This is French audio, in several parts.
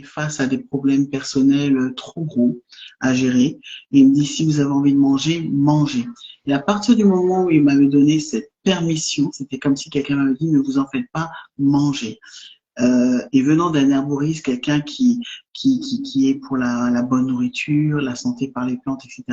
face à des problèmes personnels trop gros à gérer. Et il me dit, si vous avez envie de manger, mangez. Et à partir du moment où il m'avait donné cette permission, c'était comme si quelqu'un m'avait dit, ne vous en faites pas, mangez. Et venant d'un herboriste, quelqu'un qui est pour la bonne nourriture, la santé par les plantes, etc.,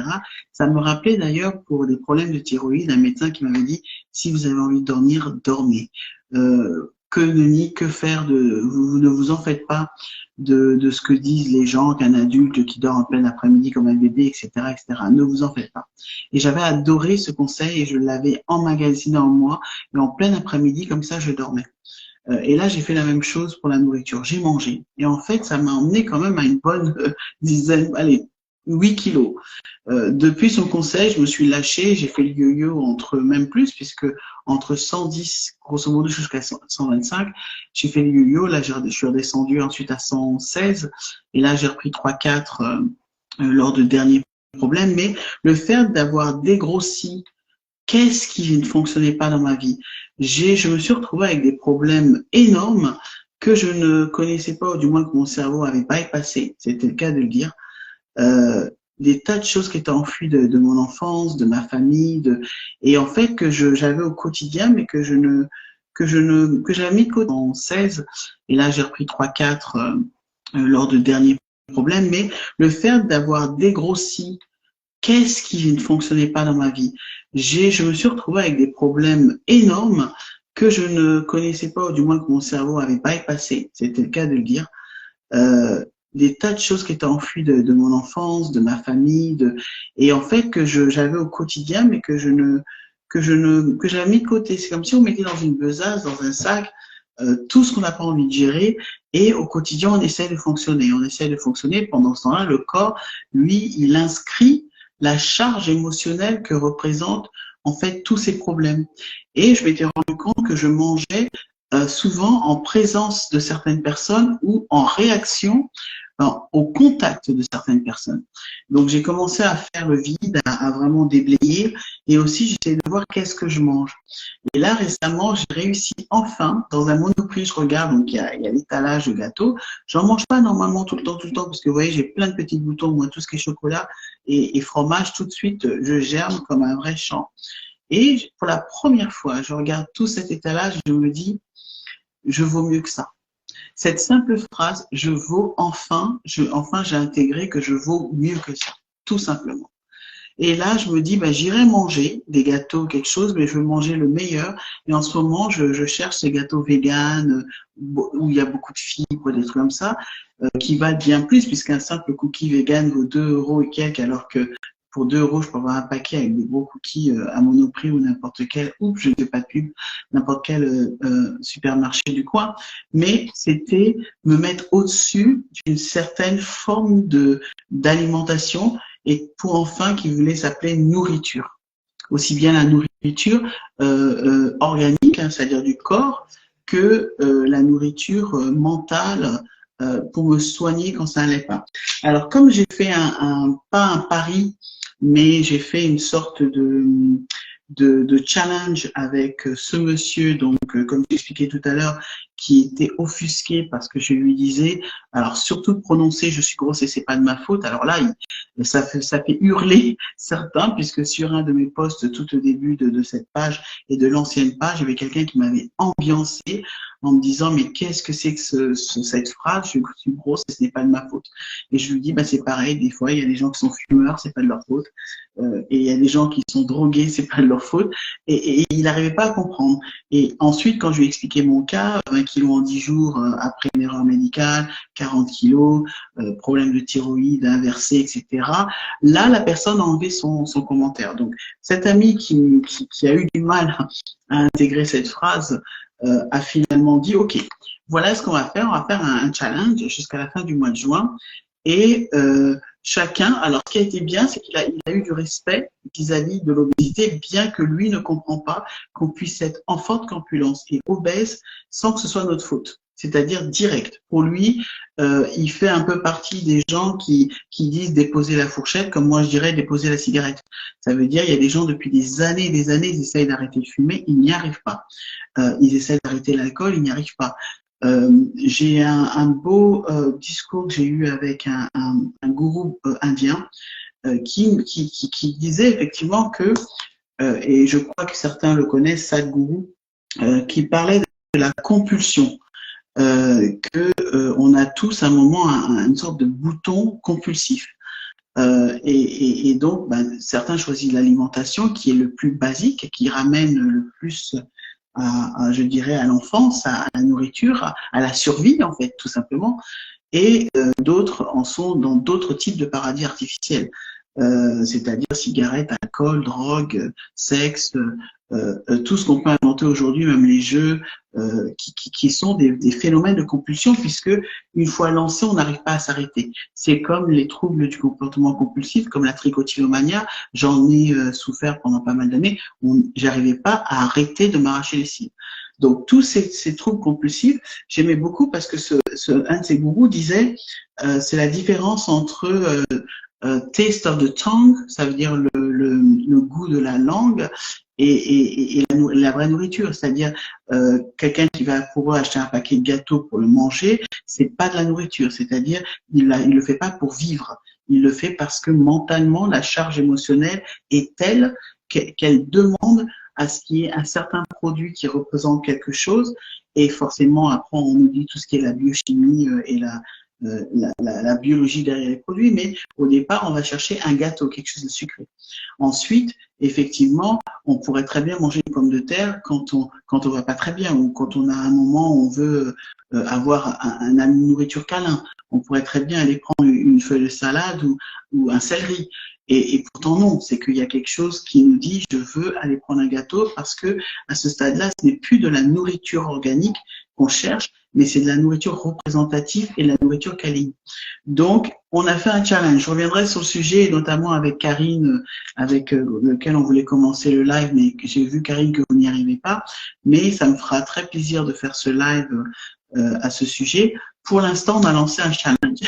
ça me rappelait d'ailleurs pour des problèmes de thyroïde, un médecin qui m'avait dit, si vous avez envie de dormir, dormez. Que nenni, que faire vous ne vous en faites pas de ce que disent les gens, qu'un adulte qui dort en plein après-midi comme un bébé, etc., etc. Ne vous en faites pas. Et j'avais adoré ce conseil et je l'avais emmagasiné en moi. Et en plein après-midi, comme ça, je dormais. Et là, j'ai fait la même chose pour la nourriture. J'ai mangé. Et en fait, ça m'a emmené quand même à une bonne dizaine, allez, 8 kilos. Depuis son conseil, je me suis lâché, j'ai fait le yo-yo entre même plus, puisque entre 110, grosso modo, jusqu'à 125, j'ai fait le yo-yo. Là, je suis redescendu ensuite à 116. Et là, j'ai repris 3-4 lors de derniers problèmes. Mais le fait d'avoir dégrossi, qu'est-ce qui ne fonctionnait pas dans ma vie? Je me suis retrouvé avec des problèmes énormes que je ne connaissais pas, ou du moins que mon cerveau avait bypassé, c'était le cas de le dire. Des tas de choses qui étaient enfouies de mon enfance, de ma famille, et en fait que j'avais au quotidien, mais que j'avais mis de côté en 16. Et là, j'ai repris 3-4 lors de derniers problèmes. Mais le fait d'avoir dégrossi, qu'est-ce qui ne fonctionnait pas dans ma vie? Je me suis retrouvé avec des problèmes énormes que je ne connaissais pas, ou du moins que mon cerveau avait bypassé, c'était le cas de le dire. Des tas de choses qui étaient enfouies de mon enfance, de ma famille, et en fait que j'avais au quotidien, mais que j'avais mis de côté. C'est comme si on mettait dans une besace, dans un sac, tout ce qu'on n'a pas envie de gérer, et au quotidien on essaie de fonctionner. On essaie de fonctionner. Pendant ce temps-là, le corps, lui, il inscrit la charge émotionnelle que représentent en fait tous ces problèmes. Et je m'étais rendu compte que je mangeais souvent en présence de certaines personnes ou en réaction au contact de certaines personnes. Donc j'ai commencé à faire le vide, à vraiment déblayer, et aussi j'essayais de voir qu'est-ce que je mange. Et là récemment, j'ai réussi enfin, dans un Monoprix, je regarde, donc il y a l'étalage de gâteaux. J'en mange pas normalement tout le temps, parce que vous voyez, j'ai plein de petits boutons, moi tout ce qui est chocolat et fromage, tout de suite, je germe comme un vrai champ. Et pour la première fois, je regarde tout cet étalage, je me dis, je vaux mieux que ça. Cette simple phrase, je vaux enfin j'ai intégré que je vaux mieux que ça, tout simplement. Et là, je me dis, bah, j'irai manger des gâteaux, quelque chose, mais je veux manger le meilleur. Et en ce moment, je cherche ces gâteaux véganes où il y a beaucoup de fibres, des trucs comme ça, qui valent bien plus, puisqu'un simple cookie vegan vaut 2 € et quelques, alors que pour 2 €, je peux avoir un paquet avec des gros cookies à Monoprix ou n'importe quel, ou je ne fais pas de pub, n'importe quel supermarché du coin. Mais c'était me mettre au-dessus d'une certaine forme d'alimentation, et pour enfin qui voulait s'appeler nourriture. Aussi bien la nourriture organique, hein, c'est-à-dire du corps, que la nourriture mentale pour me soigner quand ça n'allait pas. Alors comme j'ai fait pas un pari, mais j'ai fait une sorte de challenge avec ce monsieur, donc comme j'expliquais tout à l'heure, qui était offusqué parce que je lui disais, alors surtout prononcer je suis grosse et c'est pas de ma faute. Alors là, ça fait hurler certains, puisque sur un de mes posts tout au début de cette page et de l'ancienne page, il y avait quelqu'un qui m'avait ambiancé en me disant, mais qu'est-ce que c'est que cette phrase, je suis grosse et ce n'est pas de ma faute. Et je lui dis, bah, c'est pareil, des fois, il y a des gens qui sont fumeurs, c'est pas de leur faute. Et il y a des gens qui sont drogués, c'est pas de leur faute. Et il n'arrivait pas à comprendre. Et ensuite, quand je lui ai expliqué mon cas, 20 kilos en 10 jours après une erreur médicale, 40 kilos, problème de thyroïde inversé, etc. Là, la personne a enlevé son commentaire. Donc, cet ami qui a eu du mal à intégrer cette phrase a finalement dit, OK, voilà ce qu'on va faire. On va faire un challenge jusqu'à la fin du mois de juin. Et chacun, alors ce qui a été bien, c'est qu'il a eu du respect vis-à-vis de l'obésité, bien que lui ne comprend pas qu'on puisse être en forte corpulence et obèse sans que ce soit notre faute, c'est-à-dire direct. Pour lui, il fait un peu partie des gens qui disent déposer la fourchette, comme moi je dirais déposer la cigarette. Ça veut dire il y a des gens depuis des années, ils essayent d'arrêter de fumer, ils n'y arrivent pas. Ils essayent d'arrêter l'alcool, ils n'y arrivent pas. J'ai un beau discours que j'ai eu avec un gourou indien qui disait effectivement que, et je crois que certains le connaissent, Sadhguru, qui parlait de la compulsion. On a tous à un moment une sorte de bouton compulsif. Et donc, ben, certains choisissent l'alimentation qui est le plus basique, qui ramène le plus je dirais, à l'enfance, à la nourriture, à la survie, en fait, tout simplement. Et d'autres en sont dans d'autres types de paradis artificiels, c'est-à-dire cigarettes, alcool, drogue, sexe, tout ce qu'on peut inventer aujourd'hui, même les jeux, qui sont des phénomènes de compulsion, puisque une fois lancé, on n'arrive pas à s'arrêter. C'est comme les troubles du comportement compulsif, comme la trichotillomania. J'en ai souffert pendant pas mal d'années. J'arrivais pas à arrêter de m'arracher les cils. Donc tous ces troubles compulsifs, j'aimais beaucoup parce que un de ces gourous disait, c'est la différence entre taste of the tongue, ça veut dire le goût de la langue, et la vraie nourriture, c'est-à-dire quelqu'un qui va pouvoir acheter un paquet de gâteaux pour le manger, c'est pas de la nourriture, c'est-à-dire il le fait pas pour vivre, il le fait parce que mentalement la charge émotionnelle est telle qu'elle demande à ce qu'il y ait un certain produit qui représente quelque chose, et forcément après on oublie tout ce qui est la biochimie et la biologie derrière les produits, mais au départ, on va chercher un gâteau, quelque chose de sucré. Ensuite, effectivement, on pourrait très bien manger une pomme de terre quand on va pas très bien ou quand on a un moment où on veut avoir une nourriture câlin. On pourrait très bien aller prendre une feuille de salade ou un céleri. Et pourtant non, c'est qu'il y a quelque chose qui nous dit je veux aller prendre un gâteau parce que à ce stade-là, ce n'est plus de la nourriture organique qu'on cherche, mais c'est de la nourriture représentative et de la nourriture câline. Donc, on a fait un challenge. Je reviendrai sur le sujet, notamment avec Karine, avec lequel on voulait commencer le live, mais j'ai vu, Karine, que vous n'y arrivez pas. Mais ça me fera très plaisir de faire ce live à ce sujet. Pour l'instant, on a lancé un challenge.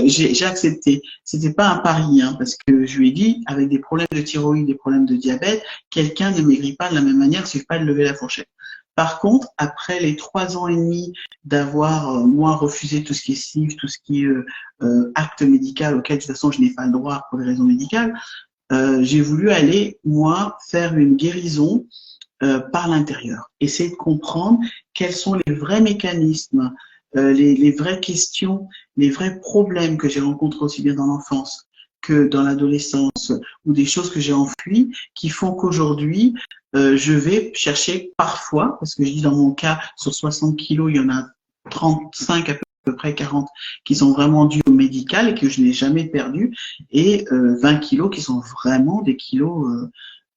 J'ai accepté. C'était pas un pari, hein, parce que je lui ai dit, avec des problèmes de thyroïde, des problèmes de diabète, quelqu'un ne maigrit pas de la même manière, il ne suffit pas de lever la fourchette. Par contre, après les 3 ans et demi d'avoir, moi, refusé tout ce qui est CIF, tout ce qui est acte médical, auquel de toute façon je n'ai pas le droit pour des raisons médicales, j'ai voulu aller, moi, faire une guérison par l'intérieur. Essayer de comprendre quels sont les vrais mécanismes, les vraies questions, les vrais problèmes que j'ai rencontrés aussi bien dans l'enfance que dans l'adolescence, ou des choses que j'ai enfuies, qui font qu'aujourd'hui, je vais chercher parfois, parce que je dis dans mon cas, sur 60 kilos, il y en a 35 à peu près 40 qui sont vraiment dus au médical et que je n'ai jamais perdu, et 20 kilos qui sont vraiment des kilos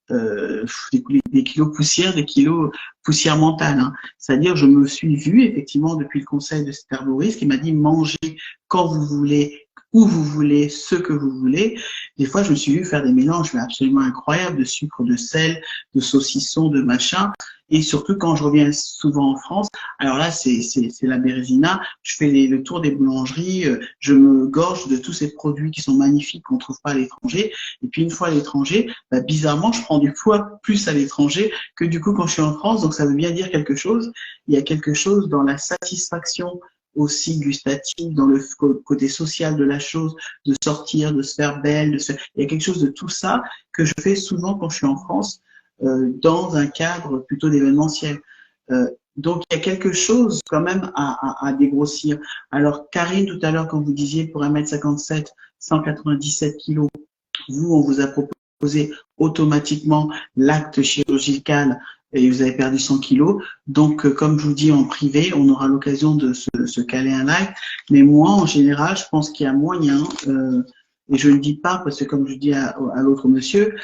des kilos poussière, des kilos poussière mentale. Hein. C'est-à-dire, je me suis vue effectivement depuis le conseil de cet herboriste qui m'a dit mangez quand vous voulez, où vous voulez, ce que vous voulez. Des fois, je me suis vue faire des mélanges absolument incroyables de sucre, de sel, de saucisson, de machin. Et surtout quand je reviens souvent en France, alors là, c'est la bérésina. Je fais le tour des boulangeries, je me gorge de tous ces produits qui sont magnifiques qu'on trouve pas à l'étranger. Et puis une fois à l'étranger, bah, bizarrement, je prends du poids plus à l'étranger que du coup quand je suis en France. Donc ça veut bien dire quelque chose. Il y a quelque chose dans la satisfaction aussi gustative, dans le côté social de la chose, de sortir, de se faire belle, il y a quelque chose de tout ça que je fais souvent quand je suis en France, dans un cadre plutôt d'événementiel. Donc, il y a quelque chose quand même à dégrossir. Alors, Karine, tout à l'heure, quand vous disiez pour 1m57, 197 kilos, vous, on vous a proposé automatiquement l'acte chirurgical et vous avez perdu 100 kilos. Donc, comme je vous dis en privé, on aura l'occasion de se caler un live. Mais moi, en général, je pense qu'il y a moyen, et je ne le dis pas parce que comme je dis à l'autre monsieur,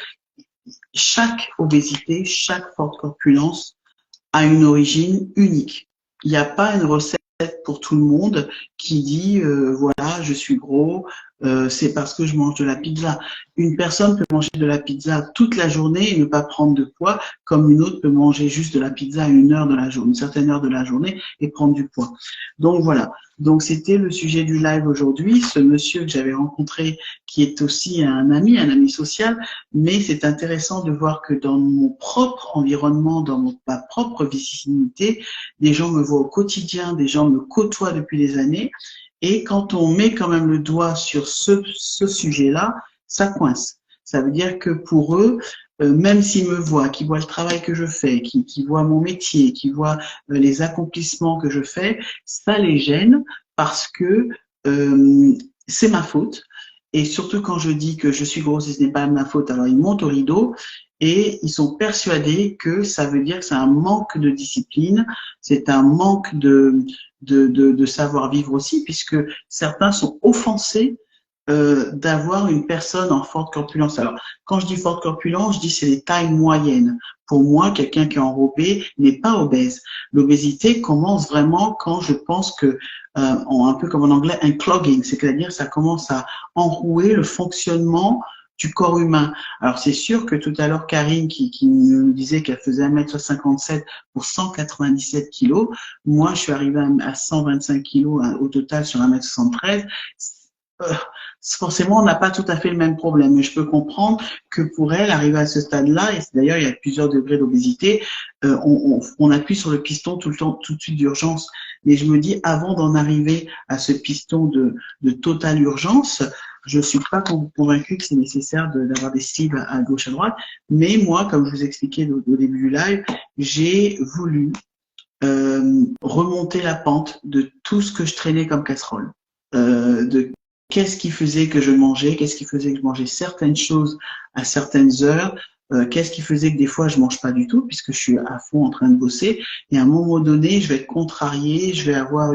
chaque obésité, chaque forte corpulence a une origine unique. Il n'y a pas une recette pour tout le monde qui dit voilà, je suis gros, c'est parce que je mange de la pizza. Une personne peut manger de la pizza toute la journée et ne pas prendre de poids, comme une autre peut manger juste de la pizza à une heure de la journée, une certaine heure de la journée et prendre du poids. Donc voilà. Donc c'était le sujet du live aujourd'hui. Ce monsieur que j'avais rencontré, qui est aussi un ami social, mais c'est intéressant de voir que dans mon propre environnement, ma propre vicinité, des gens me voient au quotidien, des gens me côtoient depuis des années. Et quand on met quand même le doigt sur ce sujet-là, ça coince. Ça veut dire que pour eux, même s'ils me voient, qu'ils voient le travail que je fais, qu'ils voient mon métier, qu'ils voient les accomplissements que je fais, ça les gêne parce que c'est ma faute. Et surtout quand je dis que je suis grosse et ce n'est pas ma faute, alors ils montent au rideau et ils sont persuadés que ça veut dire que c'est un manque de discipline, c'est un manque de savoir-vivre aussi, puisque certains sont offensés d'avoir une personne en forte corpulence. Alors, quand je dis forte corpulence, je dis c'est les tailles moyennes. Pour moi, quelqu'un qui est enrobé n'est pas obèse. L'obésité commence vraiment quand je pense que, un peu comme en anglais, un clogging, c'est-à-dire ça commence à enrouer le fonctionnement du corps humain. Alors, c'est sûr que tout à l'heure, Karine, qui nous disait qu'elle faisait 1,57 m pour 197 kilos, moi, je suis arrivée à 125 kilos au total sur 1,73 m. Forcément, on n'a pas tout à fait le même problème, mais je peux comprendre que pour elle, arriver à ce stade-là, et d'ailleurs, il y a plusieurs degrés d'obésité, on appuie sur le piston tout le temps, tout de suite d'urgence. Mais je me dis, avant d'en arriver à ce piston de totale urgence, je suis pas convaincue que c'est nécessaire d'avoir des sleeves à gauche, à droite. Mais moi, comme je vous expliquais au début du live, j'ai voulu remonter la pente de tout ce que je traînais comme casserole, de qu'est-ce qui faisait que je mangeais, qu'est-ce qui faisait que je mangeais certaines choses à certaines heures, qu'est-ce qui faisait que des fois je mange pas du tout puisque je suis à fond en train de bosser et à un moment donné je vais être contrariée, je vais avoir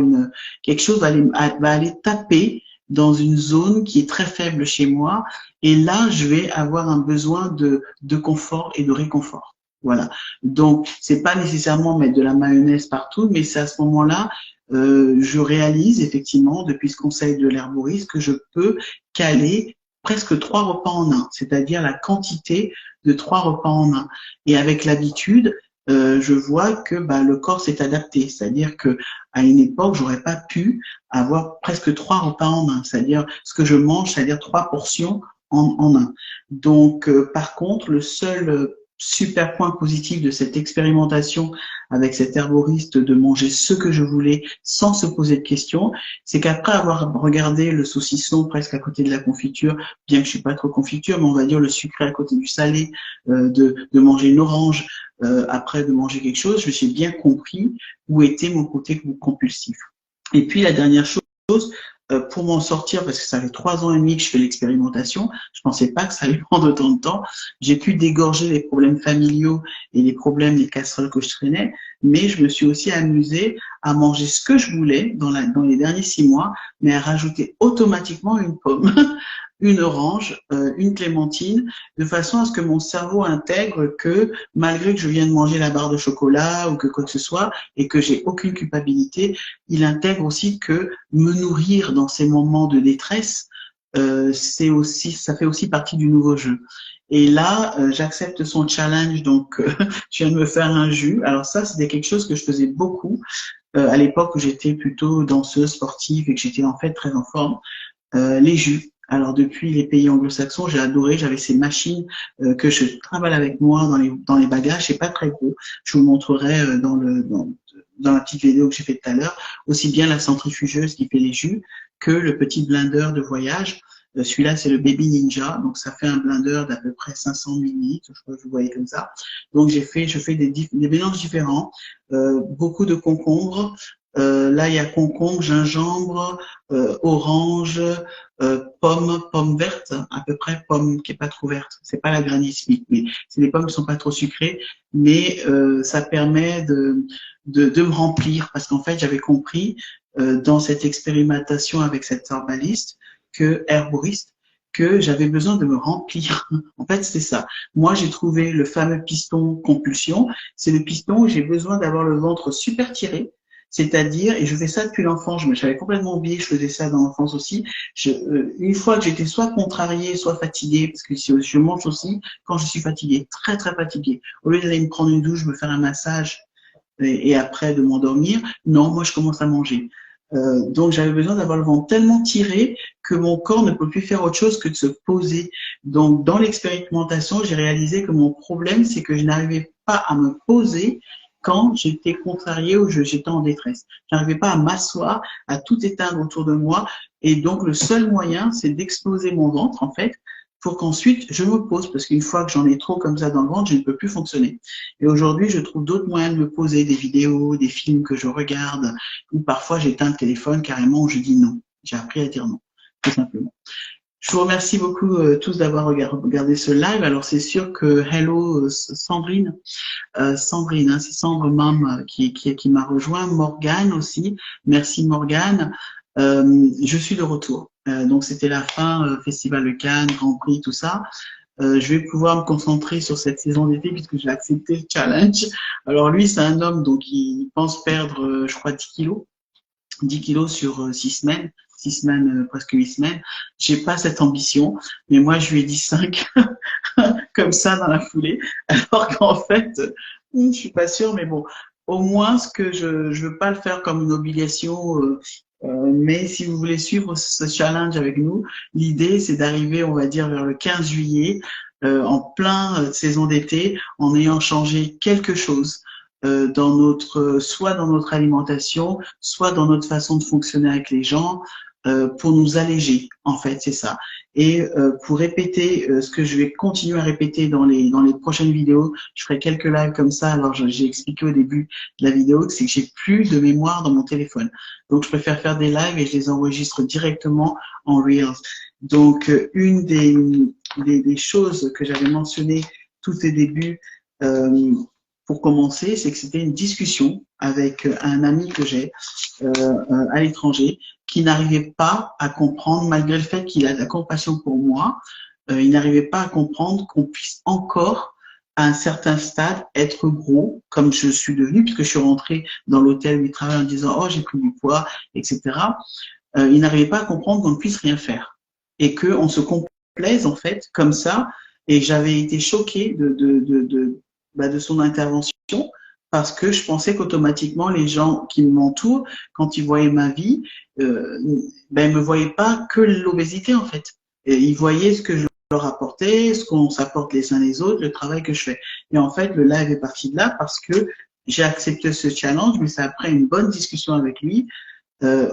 quelque chose va aller taper dans une zone qui est très faible chez moi et là je vais avoir un besoin de confort et de réconfort. Voilà. Donc c'est pas nécessairement mettre de la mayonnaise partout, mais c'est à ce moment-là je réalise effectivement depuis ce conseil de l'herboriste que je peux caler presque 3 repas en un, c'est-à-dire la quantité de 3 repas en un. Et avec l'habitude, je vois que le corps s'est adapté, c'est-à-dire que à une époque, j'aurais pas pu avoir presque 3 repas en un, c'est-à-dire ce que je mange, c'est-à-dire 3 portions en un. Donc, par contre, le seul super point positif de cette expérimentation avec cet herboriste de manger ce que je voulais sans se poser de questions, c'est qu'après avoir regardé le saucisson presque à côté de la confiture, bien que je suis pas trop confiture, mais on va dire le sucré à côté du salé, de manger une orange après de manger quelque chose, je me suis bien compris où était mon côté compulsif. Et puis la dernière chose, pour m'en sortir, parce que ça fait 3 ans et demi que je fais l'expérimentation, je pensais pas que ça allait prendre autant de temps. J'ai pu dégorger les problèmes familiaux et les problèmes des casseroles que je traînais, mais je me suis aussi amusée à manger ce que je voulais dans les derniers 6 mois, mais à rajouter automatiquement une pomme, une orange, une clémentine, de façon à ce que mon cerveau intègre que malgré que je viens de manger la barre de chocolat ou que quoi que ce soit et que j'ai aucune culpabilité, il intègre aussi que me nourrir dans ces moments de détresse, ça fait aussi partie du nouveau jeu. Et là, j'accepte son challenge, donc je viens de me faire un jus. Alors ça, c'était quelque chose que je faisais beaucoup à l'époque où j'étais plutôt danseuse sportive et que j'étais en fait très en forme. Les jus. Alors depuis les pays anglo-saxons, j'ai adoré. J'avais ces machines que je travaille avec moi dans les bagages. C'est pas très gros. Je vous montrerai dans la petite vidéo que j'ai faite tout à l'heure, aussi bien la centrifugeuse qui fait les jus que le petit blender de voyage. Celui-là, c'est le Baby Ninja, donc ça fait un blender d'à peu près 500 millilitres, je crois que vous voyez comme ça. Donc je fais des mélanges différents, beaucoup de concombres. Là, il y a concombre, gingembre, orange, pomme verte, à peu près pomme qui est pas trop verte. C'est pas la Granny Smith, mais c'est des pommes qui sont pas trop sucrées, mais ça permet de me remplir parce qu'en fait, j'avais compris dans cette expérimentation avec cet herboriste, que j'avais besoin de me remplir. En fait, c'est ça. Moi, j'ai trouvé le fameux piston compulsion. C'est le piston où j'ai besoin d'avoir le ventre super tiré. C'est-à-dire, et je fais ça depuis l'enfance, j'avais complètement oublié que je faisais ça dans l'enfance aussi. Une fois que j'étais soit contrariée, soit fatiguée, parce que je mange aussi quand je suis fatiguée, très très fatiguée. Au lieu d'aller me prendre une douche, me faire un massage et après de m'endormir, non, moi je commence à manger. Donc j'avais besoin d'avoir le ventre tellement tiré que mon corps ne peut plus faire autre chose que de se poser. Donc dans l'expérimentation, j'ai réalisé que mon problème, c'est que je n'arrivais pas à me poser quand j'étais contrariée ou j'étais en détresse. Je n'arrivais pas à m'asseoir, à tout éteindre autour de moi. Et donc le seul moyen, c'est d'exploser mon ventre en fait, pour qu'ensuite je me pose, parce qu'une fois que j'en ai trop comme ça dans le ventre, je ne peux plus fonctionner. Et aujourd'hui, je trouve d'autres moyens de me poser, des vidéos, des films que je regarde, ou parfois j'éteins le téléphone carrément, où je dis non. J'ai appris à dire non, tout simplement. Je vous remercie beaucoup tous d'avoir regardé ce live. Alors c'est sûr que hello Sandrine, Sandrine, hein, c'est Sandre Mam qui m'a rejoint, Morgane aussi. Merci Morgane. Je suis de retour. Donc c'était la fin, Festival de Cannes, Grand Prix, tout ça. Je vais pouvoir me concentrer sur cette saison d'été puisque j'ai accepté le challenge. Alors lui, c'est un homme, donc il pense perdre, je crois, 10 kilos. 10 kilos sur 6 semaines. 6 semaines, presque 8 semaines. J'ai pas cette ambition, mais moi, je lui ai dit 5, comme ça, dans la foulée. Alors qu'en fait, je suis pas sûre, mais bon, au moins, ce que je veux pas le faire comme une obligation, mais si vous voulez suivre ce challenge avec nous, l'idée, c'est d'arriver, on va dire, vers le 15 juillet, en plein saison d'été, en ayant changé quelque chose dans soit dans notre alimentation, soit dans notre façon de fonctionner avec les gens, pour nous alléger, en fait, c'est ça. Et pour répéter ce que je vais continuer à répéter dans les prochaines vidéos, je ferai quelques lives comme ça. Alors j'ai expliqué au début de la vidéo que c'est que j'ai plus de mémoire dans mon téléphone, donc je préfère faire des lives et je les enregistre directement en Reels. Donc une des choses que j'avais mentionnées tout au début, pour commencer, c'est que c'était une discussion avec un ami que j'ai à l'étranger qui n'arrivait pas à comprendre, malgré le fait qu'il a de la compassion pour moi, il n'arrivait pas à comprendre qu'on puisse encore, à un certain stade, être gros, comme je suis devenue, puisque je suis rentrée dans l'hôtel où il travaille en disant « Oh, j'ai pris du poids », etc. Il n'arrivait pas à comprendre qu'on ne puisse rien faire et qu'on se complaise, en fait, comme ça. Et j'avais été choquée de son intervention, parce que je pensais qu'automatiquement les gens qui m'entourent, quand ils voyaient ma vie, ils me voyaient pas que l'obésité en fait. Et ils voyaient ce que je leur apportais, ce qu'on s'apporte les uns les autres, le travail que je fais. Et en fait, le live est parti de là parce que j'ai accepté ce challenge, mais c'est après une bonne discussion avec lui,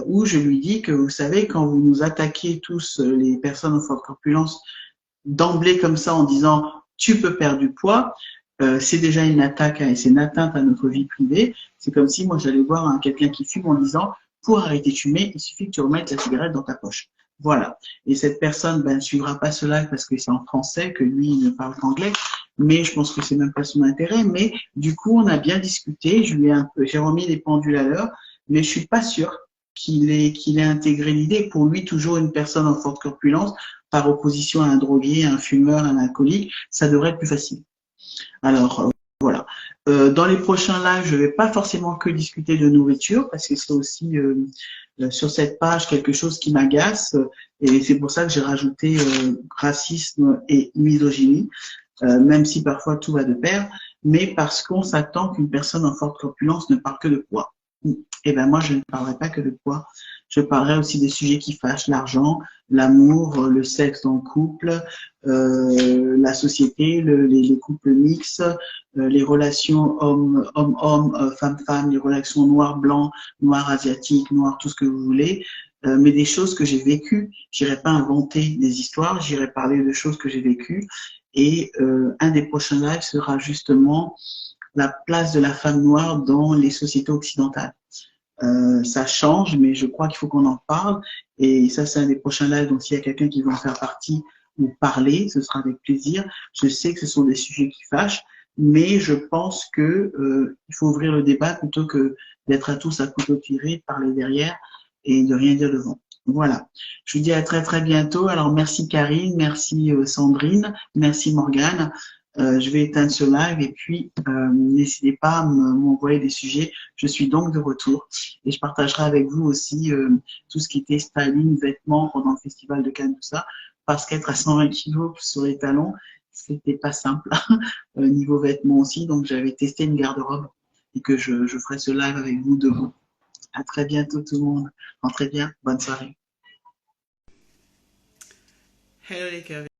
où je lui dis que vous savez, quand vous nous attaquez tous, les personnes en forte corpulence, d'emblée comme ça en disant tu peux perdre du poids, c'est déjà une attaque et c'est une atteinte à notre vie privée. C'est comme si moi j'allais voir quelqu'un qui fume en disant pour arrêter de fumer, il suffit que tu remettes la cigarette dans ta poche. Voilà. Et cette personne ne suivra pas ce live parce que c'est en français, que lui il ne parle qu'anglais, mais je pense que c'est même pas son intérêt. Mais du coup, on a bien discuté. J'ai remis les pendules à l'heure, mais je suis pas sûre qu'il ait intégré l'idée. Pour lui, toujours une personne en forte corpulence, par opposition à un drogué, un fumeur, un alcoolique, ça devrait être plus facile. Alors, voilà. Dans les prochains lives, je ne vais pas forcément que discuter de nourriture, parce que c'est aussi sur cette page quelque chose qui m'agace, et c'est pour ça que j'ai rajouté racisme et misogynie, même si parfois tout va de pair, mais parce qu'on s'attend qu'une personne en forte corpulence ne parle que de poids. Eh ben moi, je ne parlerai pas que de poids. Je parlerai aussi des sujets qui fâchent, l'argent, l'amour, le sexe dans le couple, la société, les couples mixtes, les relations homme-homme, femme-femme, les relations noir-blanc, noir-asiatique, noir, tout ce que vous voulez, mais des choses que j'ai vécues. J'irai pas inventer des histoires, j'irai parler de choses que j'ai vécues. Et un des prochains lives sera justement la place de la femme noire dans les sociétés occidentales. Ça change, mais je crois qu'il faut qu'on en parle. Et ça, c'est un des prochains lives. Donc, s'il y a quelqu'un qui veut en faire partie ou parler, ce sera avec plaisir. Je sais que ce sont des sujets qui fâchent, mais je pense que il faut ouvrir le débat plutôt que d'être à tous à couteau tiré, parler derrière et de rien dire devant. Voilà. Je vous dis à très très bientôt. Alors, merci Karine, merci Sandrine, merci Morgane. Je vais éteindre ce live et puis n'hésitez pas à m'envoyer des sujets. Je suis donc de retour et je partagerai avec vous aussi tout ce qui était styling, vêtements pendant le festival de Cannes, tout ça, parce qu'être à 120 kilos sur les talons, c'était pas simple. Niveau vêtements aussi, donc j'avais testé une garde-robe et que je ferai ce live avec vous demain. À très bientôt tout le monde. Rentrez bien, bonne soirée. Hello les